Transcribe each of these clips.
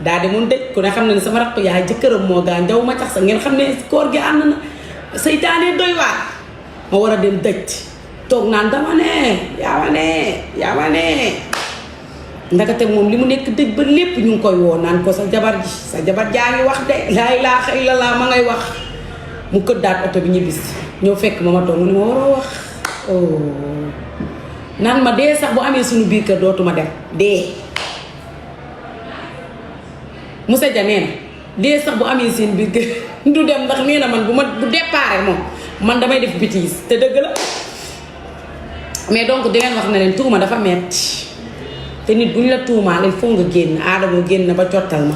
daal di mun dëj ku ne xam ne sama rakk yaay jëkkëram moo gaañ jaw ma tax sax ngeen xam ne koor gi ànd na seytaane doy waar ma war a dem dëj toog naan dama ne yaa ma ne ndakate moom li mu nekk dëj ba lépp ñu ngi koy woo naan ko sa jabar jaa ngi wax de laa ilaaha illallaah ma ngay wax mu këddaat oto bi ñibbis ñëw fekk ma toog mu ne ma waroo wax naan ma dee sax bu amee suñu biir kër dootuma dem dee Moussa Dia nee na dee sax bu amee seen biir kër du dem ndax nee na man bu déparé moom man damay def bêtise te dëgg la mais donc di leen wax ne leen tuuma dafa metti te nit bu ñu la tuumaal il faut nga génn Adamo génn ba cottal ma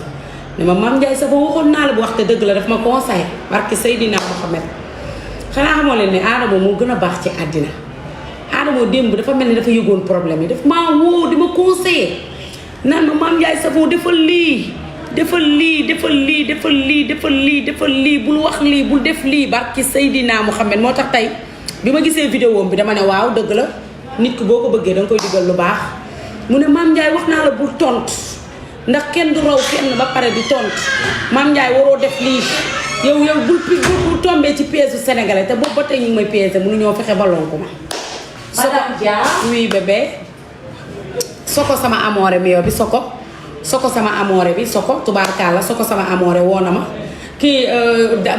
ne ma Mame Ndiaye Savon waxoon naa la bu wax te dëgg la daf ma conseil barki Seydina Mohamed xanaa xamoo leen ne Adamo moo gën a baax ci àddina Adamo démb dafa mel ni dafa yëgoon problème yi daf maa woo di ma conseiller naan ma Mame Ndiaye Savon defal lii defal lii bul wax lii bul def lii barki Seydina Mohamed moo tax tey bi ma gisee vidéo bi dama ne waaw dëgg la nit ki boo ko bëggee danga koy digal lu baax mu ne Mame Ndiaye wax naa la bul tontu ndax kenn du raw kenn ba pare di tontu Mame Ndiaye waroo def lii yow bul tombee ci piège sénégalais te boobu ba tey ñu ngi may piège mënuñoo fexe ba lonku ma. Madame Dia. oui bébé soko sama amoore mi yow bi soko sama amoore bi soko tubaarkàlla soko sama amoore woo na ma kii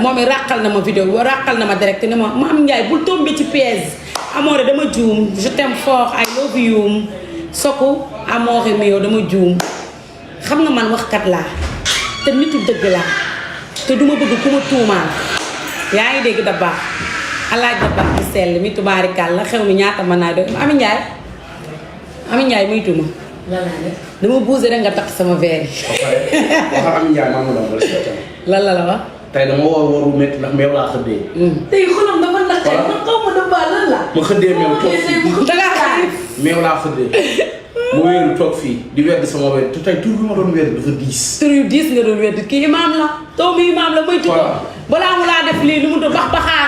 moom it ràqal na ma vidéo ràqal na ma direct ne ma Mame Ndiaye bul tombee ci piège amoore dama juum je t'aime fort I love you soko amoore mi yow dama juum xam nga man waxkat laa te nitu dëgg laa te duma bëgg ku ma tuumaal yaa ngi dégg da baax alaaj da baax ci sell mi tubaarikàlla xew mi ñaata mën naa doon Ami Ndiaye muy tuuma dama bousé rek nga takk sama verre yi. waxal Ami Ndiaye maa mu doon wala si lan la wax. tey dama war wu métti ndax meew laa xëddee. tey xolam dafa naqari man xaw ma dafa lan la. ma xëddee meew toog fii dangaa xaar meew laa xëddee. mu wéeru toog fii di wedd sama wedd te tey tur bi ma doon wedd dafa diis. tur yu diis nga doon wedd kii imaam la taw mi imaam la muy tudd. balaa mu laa def lii lu mu doon bax baxaa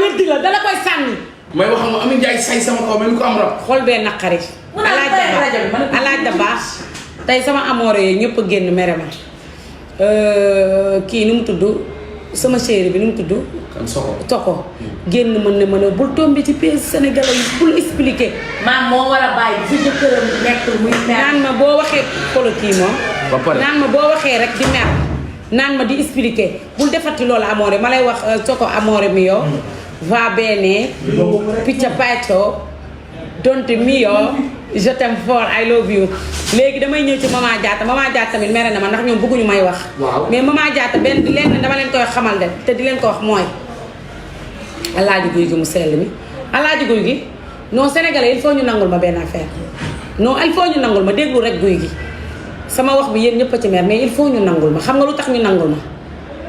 weddi la dala koy sànni. may wax nga Ami Ndiaye say sama kaw mel ni ko am rab. xol bee naqari. alaaj da baax tey sama amoore yooyu ñëpp a génn mere ma kii nu mu tudd sama chéri bi nu mu tudd. kan Soko génn mën na bul tombé ci piège sénégalais yi bul expliquer. maam moo war a bàyyi fi jëkkëram di nekk muy mer. naan ma boo waxee kolo kii moom. ba pare naan ma boo waxee rek di mer naan ma di expliquer bul defati loolu amoore ma lay wax Soko amoore mi yow. va bene picca pacco donte mio je t'aime fort I love you léegi damay ñëw ci Mama Diatta tamit mere na ma ndax ñoom bëgguñu may wax. mais Mama Diatta benn lenn dama leen koy xamal de te di leen ko wax mooy alaaji guy gi mu sell mi alaaji guy gi non sénégalais il faut ñu nangul ma benn affaire non il faut ñu nangul ma déglu rek guy gi sama wax bi yéen ñëpp a ci mer mais il faut ñu nangul ma xam nga lu tax ñu nangul ma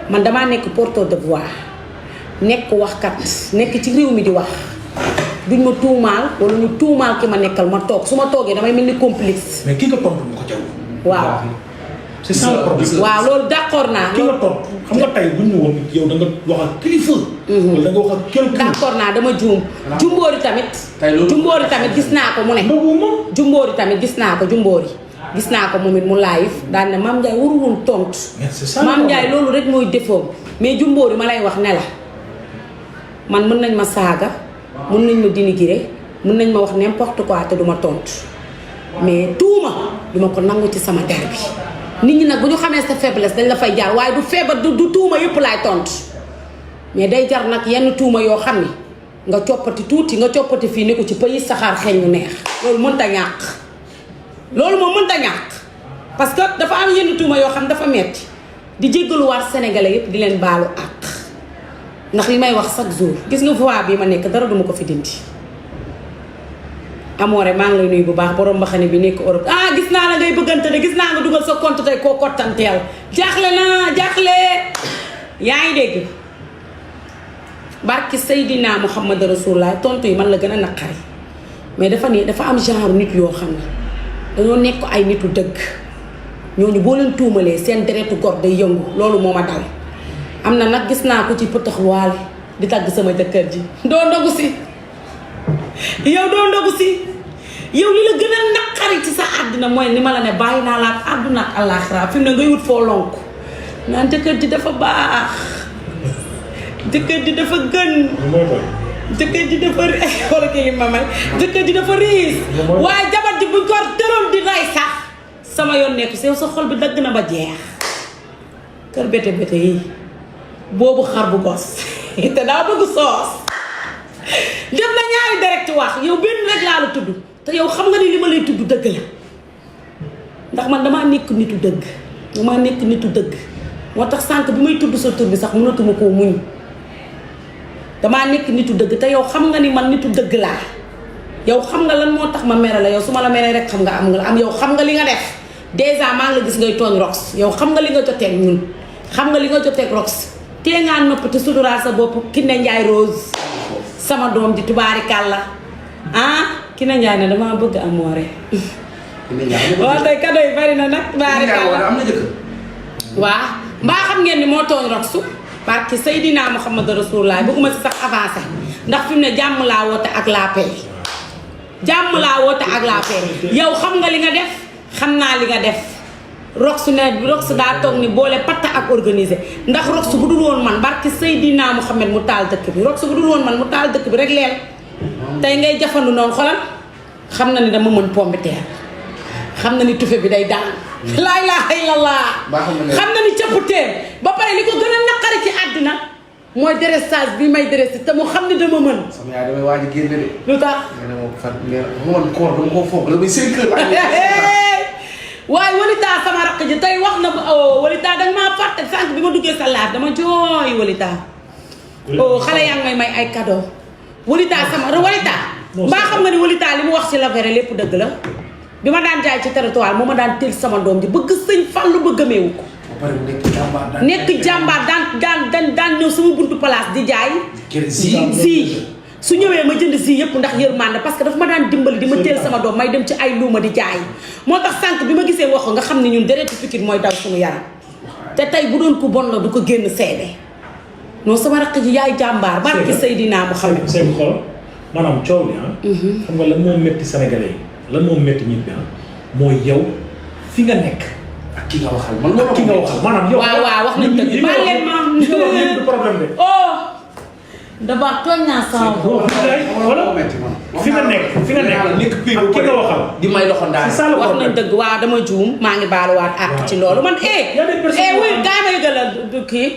man damaa nekk porteur de voix nekk waxkat nekk ci réew mi di wax duñ ma tuumaal wala ñu tuumaal ki ma nekkal ma toog su ma toogee damay mel ni complice. mais ki nga tontu mu ko jaw. waaw. c'est ça le problème. waaw loolu d'accord naa. ki nga tontu xam nga tey bu ñu woon yow da nga wax ak kilifa. wala da nga wax ak quelqu'un. d'accord naa dama juum. Jumbóori tamit. Jumbóori tamit gis naa ko mu ne. Jumbóori tamit gis naa ko Jumbóori. gis naa ko moom it mu live daan ne Mame Ndiaye waru woon tontu. Mame Ndiaye loolu rek mooy défaut mais Jumbóori ma lay wax ne la man mën nañ ma saaga. mën nañ ma dénigrer mën nañ ma wax n'importe quoi te duma tontu mais tuuma duma ko nangu ci sama der bi nit ñi nag bu ñu xamee sa faiblesse dañ la fay jaar waaye du feebar du tuuma yëpp laay tontu mais day jar nag yenn tuuma yoo xam ni nga coppati tuuti nga coppati fii ne ko ci pays saxaar xeeñ ñu neex loolu mënta ñàkk loolu moom mënta ñàkk parce que dafa am yenn tuuma yoo xam dafa metti di jéggaluwaat sénégalais yëpp di leen baalu àq ndax li may wax chaque jour gis nga voix bii ma nekk dara duma ko fi dindi amoore maa ngi lay nuyu bu baax borom mbaxane bi nekk Europe gis naa la ngay bëggante de gis naa nga dugal sa compte tey koo kottanteel jaaxle naa jaaxle yaa ngi dégg barki Seydina Muhammad Rasulullah tontu yi man la gën a naqari mais dafa am genre nit yoo xam ne dañoo nekk ay nitu dëgg ñooñu boo leen tuumalee seen deretu gor day yëngu loolu moo ma dal am na nag gis naa ko ci pëtax waale di tagg sama jëkkër ji doo ndogu si yow doo ndogu si yow li la gën a naqari ci sa àddina mooy ni ma la ne bàyyi naa la ak àdduna ak àllaaxira fi mu ne ngay wut foo lonk naan jëkkër ji dafa baax jëkkër ji dafa gën jëkkër ji dafa wala kii ma may jëkkër ji dafa riis waaye jabar ji buñ ko tëroon di rey sax sama yoon nekk si yow sa xol bi dagg na ba jeex kër bete bete yi boobu xar bu gos te daa bëgg soos def na ñaari direct wax yow benn rek laa la tudd te yow xam nga ni li ma lay tudd dëgg la ndax man damaa nekk nitu dëgg damaa nekk nitu dëgg moo tax sànq bi may tudd sa tur bi sax mënatuma koo muñ damaa nekk nitu dëgg te yow xam nga ni man nitu dëgg laa yow xam nga lan moo tax ma mere la yow su ma la meree rek xam nga am nga la am yow xam nga li nga def dèjà maa ngi la gis ngay tooñ Rox yow xam nga li nga joteeg ñun xam nga li nga joteeg Rox tee ngaa nopp te suturaal sa bopp Kiné Ndiaye Rose sama doom di tubaarikàlla ah Kiné Ndiaye ne damaa bëgg amoore waaw tey cadeau yi bari na nag tubaarikàlla am na jëkkër waa mbaa xam ngeen ni moo tooñ Rox parce que Seydina Muhammad Rasulullah bëgguma si sax avancé ndax fi mu ne jàmm laa woote ak la paix jàmm laa woote ak la paix yow xam nga li nga def xam naa li nga def Rox ne Rox daa toog ni boole patta ak organisé ndax Rox bu dul woon man barki Seydina Muhammad mu taal dëkk bi Rox bu dul woon man mu taal dëkk bi rek leel tey ngay jafandu noonu xolal xam na ni dama mën pombiteer xam na ni tufe bi day daan laa ilaaha illallah xam na ni cëpputee ba pare li ko gën a naqari ci àddina mooy dressage bi may dressé te mu xam ne dama mën sama yaay damay waaj a génne de lu tax nga ne moom fan nga man koor dama koo foog la muy 5 heures waaye Walita sama rakk ji tey wax na Walita danga maa fàtte sànq bi ma duggee sa laaj dama jooy Walita xale yaa ngi may ay cadeau Walita sama Walita mbaa xam nga ni Walita li mu wax ci la véré lépp dëgg la bi ma daan jaay ci territoire moo ma daan teel sama doom ji bëgg sëñ Fallu ba gëmeewu ko nekk jàmbaar daan ñëw sama buntu place di jaay si su ñëwee ma jënd si yëpp ndax yërmande parce que dafa ma daan dimbali di ma teel sama doom may dem ci ay luuma di jaay moo tax sànq bi ma gisee wax ko nga xam ne ñun deretu Pikine mooy daw suñu yaram te tey bu doon ko bon la du ko génn seede non sama rakk ji yaay jàmbaar barki Seydina Muhammad seen xol maanaam coow li xam nga lan moo métti sénégalais yi lan moo métti ñit bi mooy yow fi nga nekk ak ki nga waxal man loolu ki nga waxal maanaam yow waaw wax nañ dëgg baal leen ma du problème de d'abord tooñ naa sama bopp fi nga nekk fi nga nekk ki nga waxal di may doxandaay wax nañ dëgg waaw dama juum maa ngi baaluwaat àq ci loolu man wuy gaa may gën a kii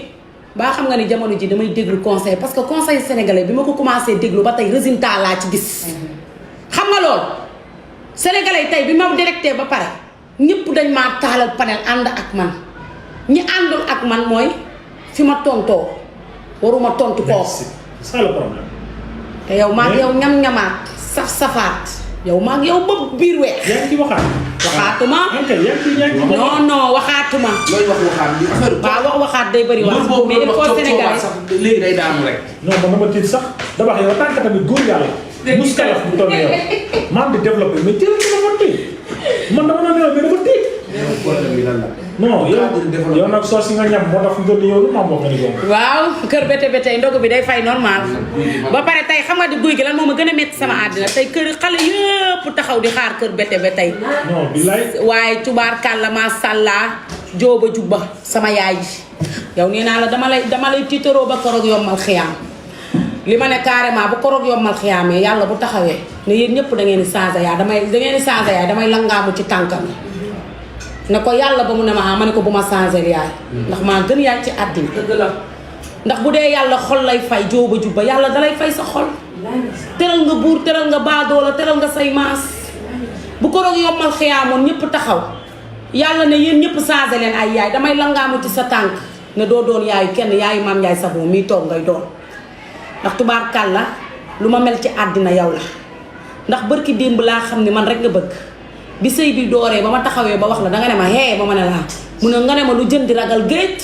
baa xam nga ni jamono ji damay déglu conseil parce que conseil sénégalais bi ma ko commencé déglu ba tey résultat laa ci gis xam nga loolu sénégalais tey bi ma directé ba pare ñëpp dañ maa taalal panel ànd ak man ñi àndul ak man mooy fi ma tontoo waruma tontu kooku c'est ça le problème. te yow maag yow ñam-ñamaat saf-safaat yow maag yow ba biir weex. yaa ngi ci waxaat. waxaatuma. non waxaatuma. looy wax waxaat bi affaire bi. waaw wax waxaat day bëri wax. mais il faut Sénégalais sax léegi day daanu rek. non man dama tiit sax dama wax yow tant que tamit góor yàlla. muskalaf bu toll yow. maa ngi di développé mais teel a ma tiit man dama doon yow mais dafa tiit. problème bi lan la. non yow nag soos yi nga ñam moo tax fi yow lu ma bokk ni waaw kër bete bete ndogu bi day fay normal ba pare tey xam nga di guy gi lan moo ma gën a métti sama àddina tey kër xale yëpp taxaw di xaar kër bete bete non billaay waaye tubaarkàlla masàllaa jóoba jubba sama yaay ji yow nee naa la dama lay tiitaroo ba koroog yombal xiyaam li ma ne carrément bu koroog yombal xiyaamee yàlla bu taxawee ne yéen ñëpp da ngeen di changé yaa damay langaamu ci tànkam ne ko yàlla ba mu ne ma ne ko bu ma changé yaay ndax maa gën yaay ci àddina dëgg la ndax bu dee yàlla xol lay fay jóoba jubba yàlla dalay fay sa xol teral nga buur teral nga baadoola teral nga say maas bu ko roog yombal xiyaamoon ñëpp taxaw yàlla ne yéen ñëpp changé leen ay yaay damay langaamu ci sa tànk ne doo doon yaayu kenn yaayu maam Njaay Savon mii toog ngay doon ndax tubaarkàlla lu ma mel ci àddina yow la ndax bërki démb laa xam ne man rek nga bëgg bi sëy bi dooree ba ma taxawee ba wax la danga ne ma hee ba ma ne laa mu ne nga ne ma lu jën di ragal géej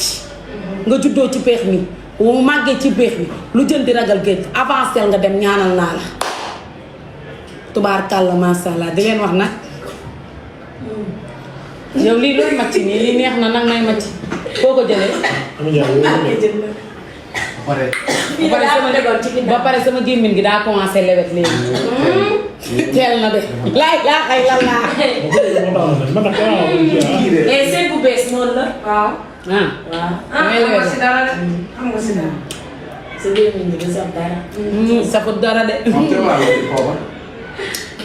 nga juddoo ci péex mi mu màggee ci péex mi lu jën di ragal géej avancé nga dem ñaanal naa la tubaarkàlla masha Allah di leen wax nag yow lii loolu macc nii lii neex na nag may macc foo ko jëlee ba pare sama gémmiñ gi daa commencé lewet léegi teel na de laay laa laa man nag seen bu bees noonu la. waaw. ah xam nga si dara de. xam nga si dara. sa gémmiñ bi du saf dara. safut dara de am te waa la poobar.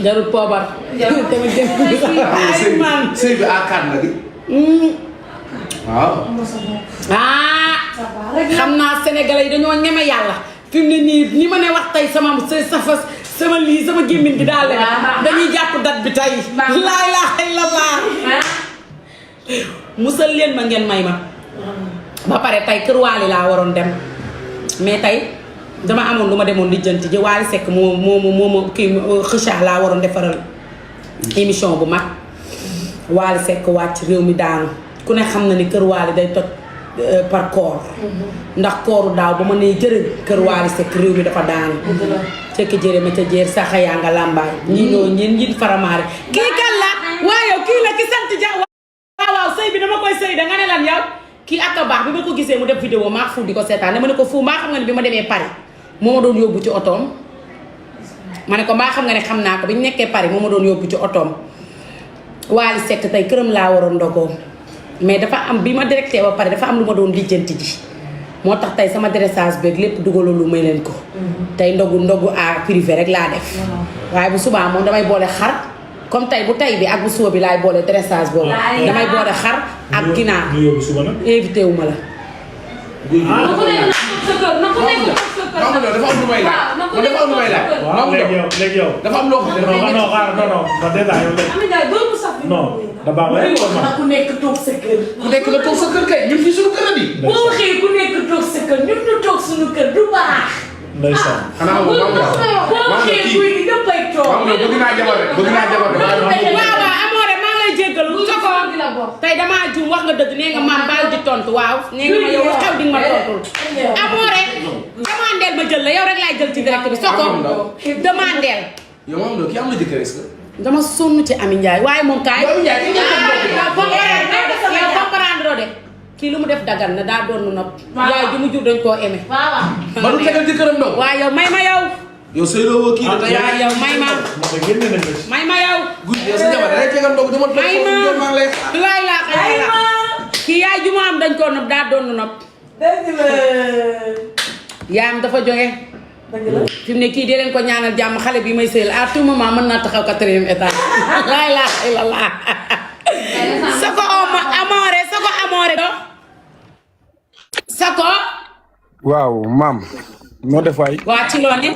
jarul poobar tamit dem ay man sëy bi àkkaat na di. waaw. xam naa sénégalais yi dañoo ñeme yàlla fi mu ne nii ni ma ne wax tey sama lii sama gémmiñ gi daal dañuy jàpp date bi tey laa ilaaha illallaah musal leen ma ngeen may ma ba pare tey kër Waly laa waroon dem mais tey dama amoon lu ma demoon lijjanti ji Waly Seck moo kii xëcca laa waroon defaral émission bu mag Waly Seck wàcc réew mi daanu ku ne xam na ni kër Waly day toj par koor ndax kooru daaw ba ma nee jërë kër Waly Seck réew mi dafa daanu fekk jëre ma ca jéer saxa yaa nga làmbaay ñii ñoo ñeen ñi faramaare kii kan la waaye kii la ki sant ja waaw sëy bi dama koy sëy da nga ne lan yow kii ak a baax bi ma ko gisee mu def vidéo maa fu di ko seetaan dama ne ko fu maa xam nga ne bi ma demee Paris moo ma doon yóbbu ci otoom ma ne ko maa xam nga ne xam naa ko bi ñu nekkee Paris moo ma doon yóbbu ci otoom Waly Seck tey këram laa waroon ndogoo mais dafa am bi ma directé ba pare dafa am lu ma doon lijjanti ji moo tax tey sama dressage beeg lépp dugaloo lu may leen ko tey ndogu à privé rek laa def waaye bu subaa moom damay boole xar comme tey bu tey bi ak bu suba bi laay boole dressage boobu damay boole xar ak ginaar invité wu ma la dafa am lu may laaj. dafa am lu may laaj. waaw léegi yow. dafa am loo xam ne non dafa na ku nekk toog sa kër. ku nekk nga toog sa kër kay ñun fii suñu kër a di. boo waxee ku nekk toog sa kër ñun ñu toog suñu kër du baax. ndeysaan. xanaa moom boo waxee kuy gi ñëppay toog. bëgg naa jabar rek bëgg naa jabar rek. waaw amoore maa lay jéggalu soko tey damaa juum wax nga dëgg nee nga maam baal di tontu waaw nee nga ma yow xew di nga ma tontul amoore demandeel ma jël la yow rek laay jël ci direct bi soko demandeel yow moom la kii am na jëkkër est-ce que. dama sonn ci Ami Ndiaye waaye moom kaay comprendre de kii lu mu def dagan na daa doon nopp yaay ji mu jur dañ koo aimé ba du tegal jëkkëram ndaw. waaye yow may ma yow yow sëy la woo kii da tey. waaye yow may ma may ma yow guy yow sa jabar da lay tegal ndaw dama may ma laay laa xay la kii yaay ju mu am dañ koo nopp daa doon nopp yaayam dafa jóge fi mu ne kii dee leen ko ñaanal jàmm xale bi may sëyal à tout moment mën naa taxaw 4e étage laa ilaaha illallaah sako amoore sako amoore do sako waaw maam noo def waay waa ci loo ne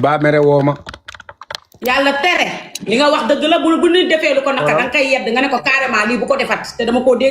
baa mere woo ma yàlla tere li nga wax dëgg la bu nit defee lu ko naka danga koy yedd nga ne ko carrément lii bu ko defat te dama koo dégg